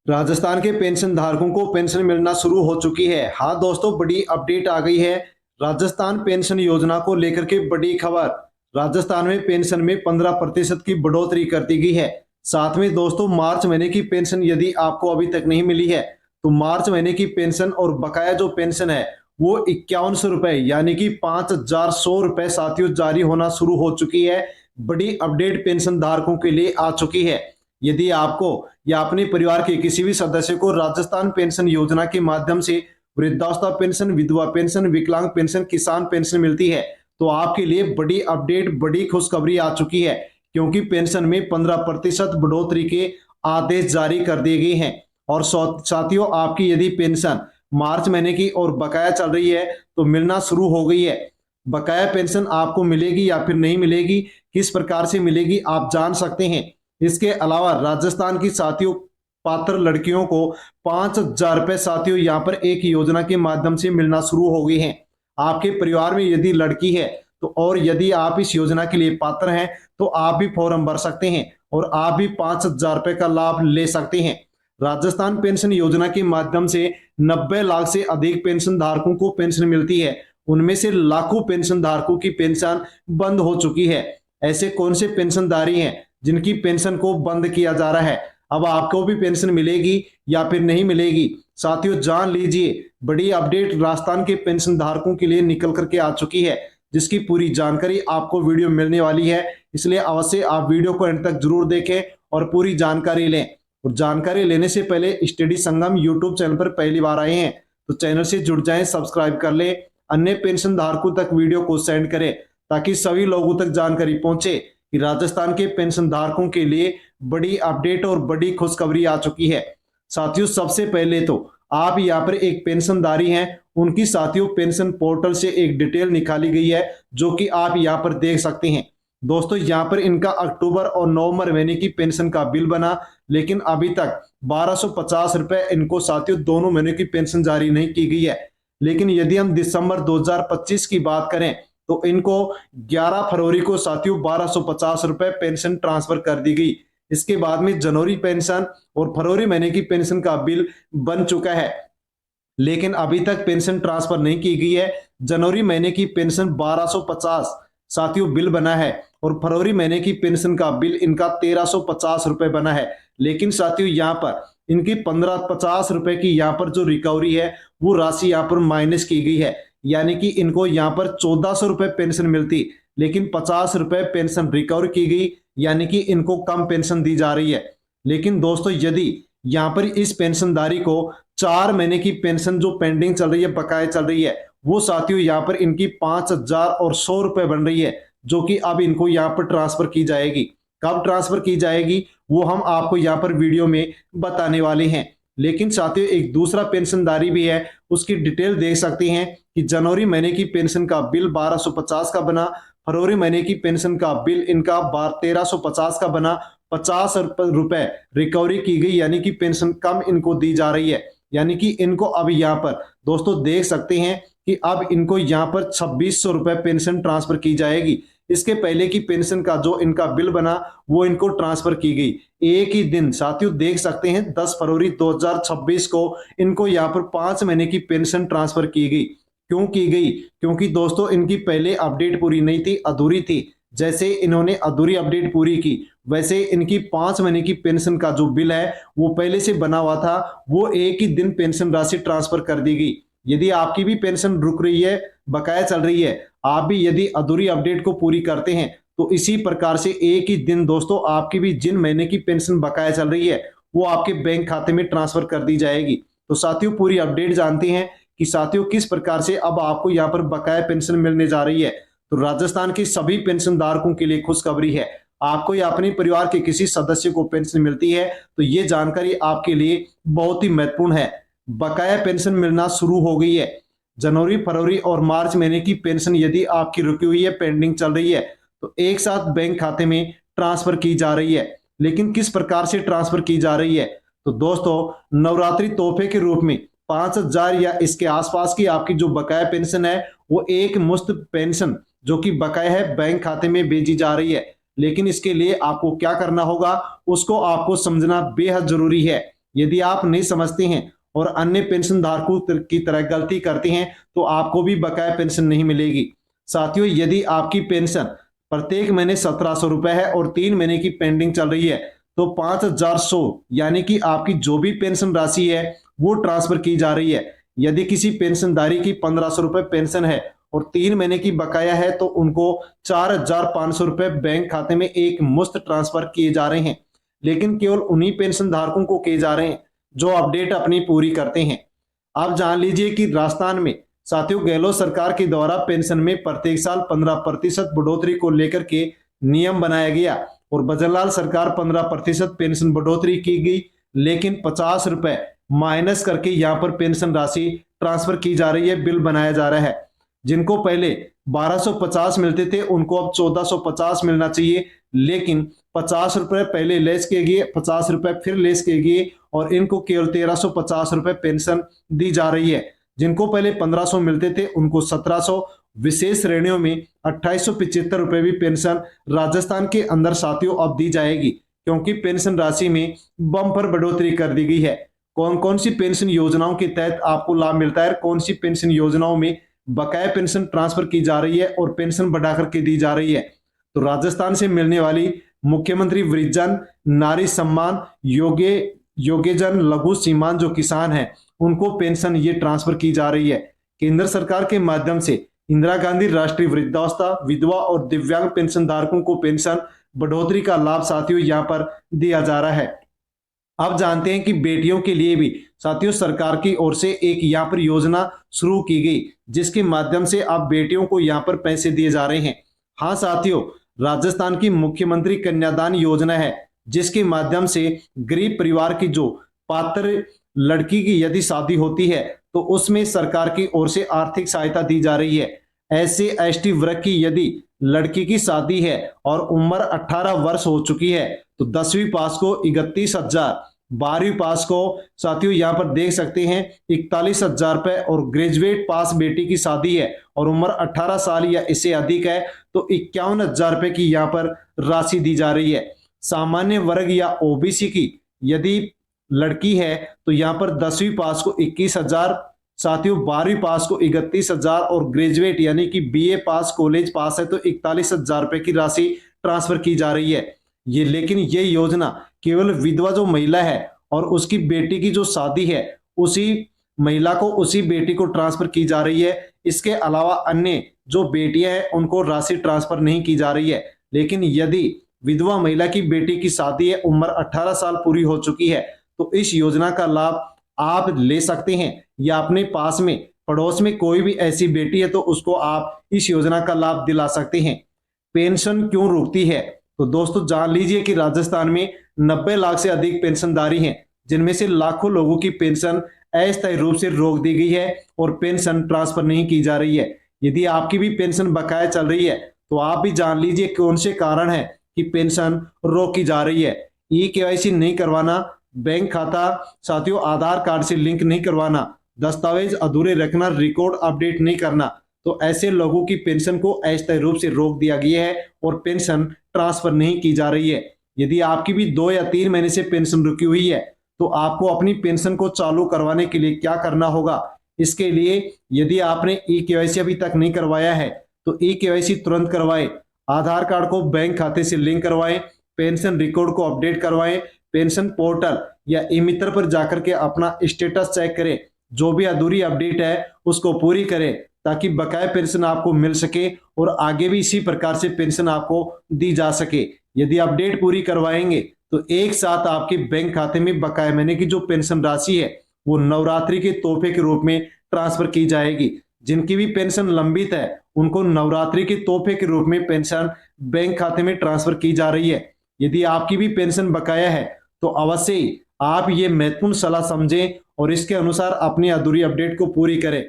राजस्थान के पेंशन धारकों को पेंशन मिलना शुरू हो चुकी है। हाँ दोस्तों, बड़ी अपडेट आ गई है। राजस्थान पेंशन योजना को लेकर के बड़ी खबर। राजस्थान में पेंशन में 15% की बढ़ोतरी कर दी गई है। साथ में दोस्तों, मार्च महीने की पेंशन यदि आपको अभी तक नहीं मिली है तो मार्च महीने की पेंशन और बकाया जो पेंशन है वो 5100 रुपए यानी कि 5100 रुपए साथियों जारी होना शुरू हो चुकी है। बड़ी अपडेट पेंशन धारकों के लिए आ चुकी है। यदि आपको या अपने परिवार के किसी भी सदस्य को राजस्थान पेंशन योजना के माध्यम से वृद्धावस्था पेंशन, विधवा पेंशन, विकलांग पेंशन, किसान पेंशन मिलती है तो आपके लिए बड़ी अपडेट, बड़ी खुशखबरी आ चुकी है, क्योंकि पेंशन में 15% बढ़ोतरी के आदेश जारी कर दिए गए हैं। और साथियों, आपकी यदि पेंशन मार्च महीने की और बकाया चल रही है तो मिलना शुरू हो गई है। बकाया पेंशन आपको मिलेगी या फिर नहीं मिलेगी, किस प्रकार से मिलेगी, आप जान सकते हैं। इसके अलावा राजस्थान की साथियों पात्र लड़कियों को 5000 रुपए साथियों यहाँ पर एक योजना के माध्यम से मिलना शुरू हो गए हैं। आपके परिवार में यदि लड़की है तो और यदि आप इस योजना के लिए पात्र हैं तो आप भी फॉर्म भर सकते हैं और आप भी 5000 रुपए का लाभ ले सकते हैं। राजस्थान पेंशन योजना के माध्यम से 90 लाख से अधिक पेंशन धारकों को पेंशन मिलती है। उनमें से लाखों पेंशन धारकों की पेंशन बंद हो चुकी है। ऐसे कौन से पेंशनधारी हैं जिनकी पेंशन को बंद किया जा रहा है? अब आपको भी पेंशन मिलेगी या फिर नहीं मिलेगी? साथियों, जान लीजिए, बड़ी अपडेट राजस्थान के पेंशन धारकों के लिए निकल करके आ चुकी है, जिसकी पूरी जानकारी आपको वीडियो मिलने वाली है। इसलिए अवश्य आप वीडियो को अंत तक जरूर देखें और पूरी जानकारी लें। और जानकारी लेने से पहले स्टडी संगम यूट्यूब चैनल पर पहली बार आए हैं तो चैनल से जुड़ जाएं, सब्सक्राइब कर लें, अन्य पेंशन धारकों तक वीडियो को सेंड करें ताकि सभी लोगों तक जानकारी पहुंचे कि राजस्थान के पेंशन धारकों के लिए बड़ी अपडेट और बड़ी खुशखबरी आ चुकी है। साथियों, सबसे पहले तो आप यहाँ पर एक पेंशनधारी हैं, उनकी साथियों पेंशन पोर्टल से एक डिटेल निकाली गई है जो कि आप यहाँ पर देख सकते हैं। दोस्तों, यहाँ पर इनका अक्टूबर और नवंबर महीने की पेंशन का बिल बना, लेकिन अभी तक 1250 रुपए इनको साथियों दोनों महीने की पेंशन जारी नहीं की गई है। लेकिन यदि हम दिसंबर 2025 की बात करें तो इनको 11 फरवरी को साथियों 1250 रुपए पेंशन ट्रांसफर कर दी गई। इसके बाद में जनवरी पेंशन और फरवरी महीने की पेंशन का बिल बन चुका है, लेकिन अभी तक पेंशन ट्रांसफर नहीं की गई है। जनवरी महीने की पेंशन 1250 साथियों बिल बना है और फरवरी महीने की पेंशन का बिल इनका 1350 रुपए बना है। लेकिन साथियों, यहाँ पर इनकी 1550 रुपए की यहाँ पर जो रिकवरी है वो राशि यहाँ पर माइनस की गई है, यानी कि इनको यहाँ पर 1400 रुपए पेंशन मिलती, लेकिन 50 रुपए पेंशन रिकवर की गई, यानी कि इनको कम पेंशन दी जा रही है। लेकिन दोस्तों, यदि यहाँ पर इस पेंशनधारी को 4 महीने की पेंशन जो पेंडिंग चल रही है, बकाया चल रही है, वो साथियों यहाँ पर इनकी 5100 रुपए बन रही है, जो कि अब इनको यहाँ पर ट्रांसफर की जाएगी। कब ट्रांसफर की जाएगी वो हम आपको यहाँ पर वीडियो में बताने वाले हैं। लेकिन साथियों, एक दूसरा पेंशनधारी भी है, उसकी डिटेल देख सकते हैं कि जनवरी महीने की पेंशन का बिल 1250 का बना, फरवरी महीने की पेंशन का बिल इनका 1350 का बना, 50 रुपए रिकवरी की गई, यानी कि पेंशन कम इनको दी जा रही है। यानी कि इनको अब यहाँ पर दोस्तों देख सकते हैं कि अब इनको यहाँ पर 2600 रुपए पेंशन ट्रांसफर की जाएगी। इसके पहले की पेंशन का जो इनका बिल बना वो इनको ट्रांसफर की गई एक ही दिन। साथियों, देख सकते हैं 10 फरवरी 2026 को इनको यहाँ पर 5 महीने की पेंशन ट्रांसफर की गई। क्यों की गई? क्योंकि दोस्तों इनकी पहले अपडेट पूरी नहीं थी, अधूरी थी। जैसे इन्होंने अधूरी अपडेट पूरी की वैसे इनकी 5 महीने की पेंशन का जो बिल है वो पहले से बना हुआ था, वो एक ही दिन पेंशन राशि ट्रांसफर कर दी गई। यदि आपकी भी पेंशन रुक रही है, बकाया चल रही है, आप भी यदि अधूरी अपडेट को पूरी करते हैं तो इसी प्रकार से एक ही दिन दोस्तों आपकी भी जिन महीने की पेंशन बकाया चल रही है वो आपके बैंक खाते में ट्रांसफर कर दी जाएगी। तो साथियों, पूरी अपडेट जानते हैं कि साथियों किस प्रकार से अब आपको यहाँ पर बकाया पेंशन मिलने जा रही है। तो राजस्थान के सभी पेंशन धारकों के लिए खुशखबरी है। आपको या अपने परिवार के किसी सदस्य को पेंशन मिलती है तो ये जानकारी आपके लिए बहुत ही महत्वपूर्ण है। बकाया पेंशन मिलना शुरू हो गई है। जनवरी, फरवरी और मार्च महीने की पेंशन यदि आपकी रुकी हुई है, पेंडिंग चल रही है, तो एक साथ बैंक खाते में ट्रांसफर की जा रही है। लेकिन किस प्रकार से ट्रांसफर की जा रही है? तो दोस्तों, नवरात्रि तोहफे के रूप में 5000 या इसके आसपास की आपकी जो बकाया पेंशन है वो एक मुश्त पेंशन जो कि बकाया है बैंक खाते में भेजी जा रही है। लेकिन इसके लिए आपको क्या करना होगा उसको आपको समझना बेहद जरूरी है। यदि आप नहीं समझते हैं और अन्य पेंशन धारकों की तरह गलती करते हैं तो आपको भी बकाया पेंशन नहीं मिलेगी। साथियों, यदि आपकी पेंशन प्रत्येक महीने 1700 रुपए है और 3 महीने की पेंडिंग चल रही है तो 5100 यानी कि आपकी जो भी पेंशन राशि है वो ट्रांसफर की जा रही है। यदि किसी पेंशनधारी की 1500 रुपए पेंशन है और 3 महीने की बकाया है तो उनको 4500 रुपए बैंक खाते में एक मुश्त ट्रांसफर किए जा रहे हैं। लेकिन केवल उन्हीं पेंशन धारकों को किए जा रहे हैं जो अपडेट अपनी पूरी करते हैं। आप जान लीजिए कि राजस्थान में साथियों गहलोत सरकार के द्वारा पेंशन में प्रत्येक साल 15% बढ़ोतरी को लेकर के नियम बनाया गया और बजरलाल सरकार 15% पेंशन बढ़ोतरी की गई, लेकिन 50 रुपए माइनस करके यहाँ पर पेंशन राशि ट्रांसफर की जा रही है, बिल बनाया जा रहा है। जिनको पहले 1250 मिलते थे उनको अब 1450 मिलना चाहिए, लेकिन 50 रुपए पहले लेस किए गए, 50 रुपए फिर लेस किए गए और इनको केवल 1350 रुपए पेंशन दी जा रही है। जिनको पहले 1500 मिलते थे उनको 1700, विशेष श्रेणियों में 2875 रुपए भी पेंशन राजस्थान के अंदर साथियों अब दी जाएगी, क्योंकि पेंशन राशि में बम्पर बढ़ोतरी कर दी गई है। कौन कौन सी पेंशन योजनाओं के तहत आपको लाभ मिलता है, कौन सी पेंशन योजनाओं में बकाया पेंशन ट्रांसफर की जा रही है और पेंशन बढ़ा करके दी जा रही है, तो राजस्थान से मिलने वाली मुख्यमंत्री वृद्धजन, नारी सम्मान, योग्यजन, लघु सीमांत जो किसान हैं उनको पेंशन ये ट्रांसफर की जा रही है। केंद्र सरकार के माध्यम से इंदिरा गांधी राष्ट्रीय वृद्धावस्था, विधवा और दिव्यांग पेंशन धारकों को पेंशन बढ़ोतरी का लाभ साथियों यहाँ पर दिया जा रहा है। आप जानते हैं कि बेटियों के लिए भी साथियों सरकार की ओर से एक यहाँ पर योजना शुरू की गई, जिसके माध्यम से आप बेटियों को यहाँ पर पैसे दिए जा रहे हैं। हाँ साथियों, राजस्थान की मुख्यमंत्री कन्यादान योजना है, जिसके माध्यम से गरीब परिवार की जो पात्र लड़की की यदि शादी होती है तो उसमें सरकार की ओर से आर्थिक सहायता दी जा रही है। ऐसे एसटी वर्ग की यदि लड़की की शादी है और उम्र 18 वर्ष हो चुकी है तो 10वीं पास को 31,000, 12वीं पास को साथियों यहाँ पर देख सकते हैं 41,000 रुपए, और ग्रेजुएट पास बेटी की शादी है और उम्र 18 साल या इससे अधिक है तो 51,000 रुपए की यहाँ पर राशि दी जा रही है। सामान्य वर्ग या ओबीसी की यदि लड़की है तो यहाँ पर 10वीं पास को 21,000, साथियों 12वीं पास को 31,000 और ग्रेजुएट यानी कि बीए पास कॉलेज पास है तो 41,000 रुपए की राशि ट्रांसफर की जा रही है। लेकिन ये योजना केवल विधवा जो महिला है और उसकी बेटी की जो शादी है उसी महिला को, उसी बेटी को ट्रांसफर की जा रही है। इसके अलावा अन्य जो बेटियां हैं उनको राशि ट्रांसफर नहीं की जा रही है। लेकिन यदि विधवा महिला की बेटी की शादी है, उम्र 18 साल पूरी हो चुकी है, तो इस योजना का लाभ आप ले सकते हैं, या अपने पास में पड़ोस में कोई भी ऐसी बेटी है तो उसको आप इस योजना का लाभ दिला सकते हैं। पेंशन क्यों रुकती है, तो दोस्तों जान लीजिए कि राजस्थान में 90 लाख से अधिक पेंशनधारी हैं, जिनमें से लाखों लोगों की पेंशन अस्थायी रूप से रोक दी गई है और पेंशन ट्रांसफर नहीं की जा रही है। यदि आपकी भी पेंशन बकाया चल रही है तो आप भी जान लीजिए कौन से कारण है कि पेंशन रोकी जा रही है। केवाईसी नहीं करवाना, बैंक खाता साथियों आधार कार्ड से लिंक नहीं करवाना, दस्तावेज अधूरे रखना, रिकॉर्ड अपडेट नहीं करना, तो ऐसे लोगों की पेंशन को अस्थायी रूप से रोक दिया गया है और पेंशन ट्रांसफर नहीं की जा रही है। यदि आपकी भी 2 या 3 महीने से पेंशन रुकी हुई है तो आपको अपनी पेंशन को चालू करवाने के लिए क्या करना होगा। इसके लिए यदि आपने केवाईसी अभी तक नहीं करवाया है तो केवाईसी तुरंत करवाएं, आधार कार्ड को बैंक खाते से लिंक करवाएं, पेंशन रिकॉर्ड को अपडेट करवाएं, पेंशन पोर्टल या ई मित्र पर जाकर के अपना स्टेटस चेक करें, जो भी अधूरी अपडेट है उसको पूरी करें ताकि बकाया पेंशन आपको मिल सके और आगे भी इसी प्रकार से पेंशन आपको दी जा सके। यदि अपडेट पूरी करवाएंगे तो एक साथ आपके बैंक खाते में बकाया महीने की जो पेंशन राशि है वो नवरात्रि के तोहफे के रूप में ट्रांसफर की जाएगी। जिनकी भी पेंशन लंबित है उनको नवरात्रि के तोहफे के रूप में पेंशन बैंक खाते में ट्रांसफर की जा रही है। यदि आपकी भी पेंशन बकाया है तो अवश्य ही आप ये महत्वपूर्ण सलाह समझें और इसके अनुसार अपनी अधूरी अपडेट को पूरी करें।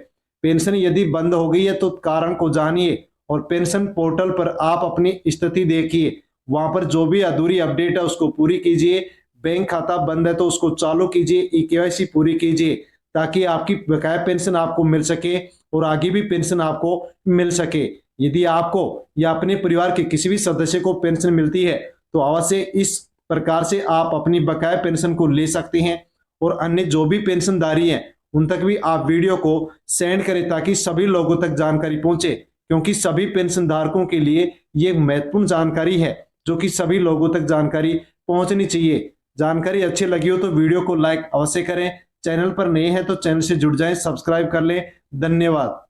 पेंशन यदि बंद हो गई है तो कारण को जानिए और पेंशन पोर्टल पर आप अपनी स्थिति देखिए, वहां पर जो भी अधूरी अपडेट है उसको पूरी कीजिए। बैंक खाता बंद है तो उसको चालू कीजिए, केवाईसी पूरी कीजिए ताकि आपकी बकाया पेंशन आपको मिल सके और आगे भी पेंशन आपको मिल सके। यदि आपको या अपने परिवार के किसी भी सदस्य को पेंशन मिलती है तो अवश्य इस प्रकार से आप अपनी बकाया पेंशन को ले सकते हैं और अन्य जो भी पेंशनधारी हैं उन तक भी आप वीडियो को सेंड करें ताकि सभी लोगों तक जानकारी पहुंचे, क्योंकि सभी पेंशन धारकों के लिए ये महत्वपूर्ण जानकारी है जो कि सभी लोगों तक जानकारी पहुंचनी चाहिए। जानकारी अच्छी लगी हो तो वीडियो को लाइक अवश्य करें, चैनल पर नए हैं तो चैनल से जुड़ जाएं, सब्सक्राइब कर लें। धन्यवाद।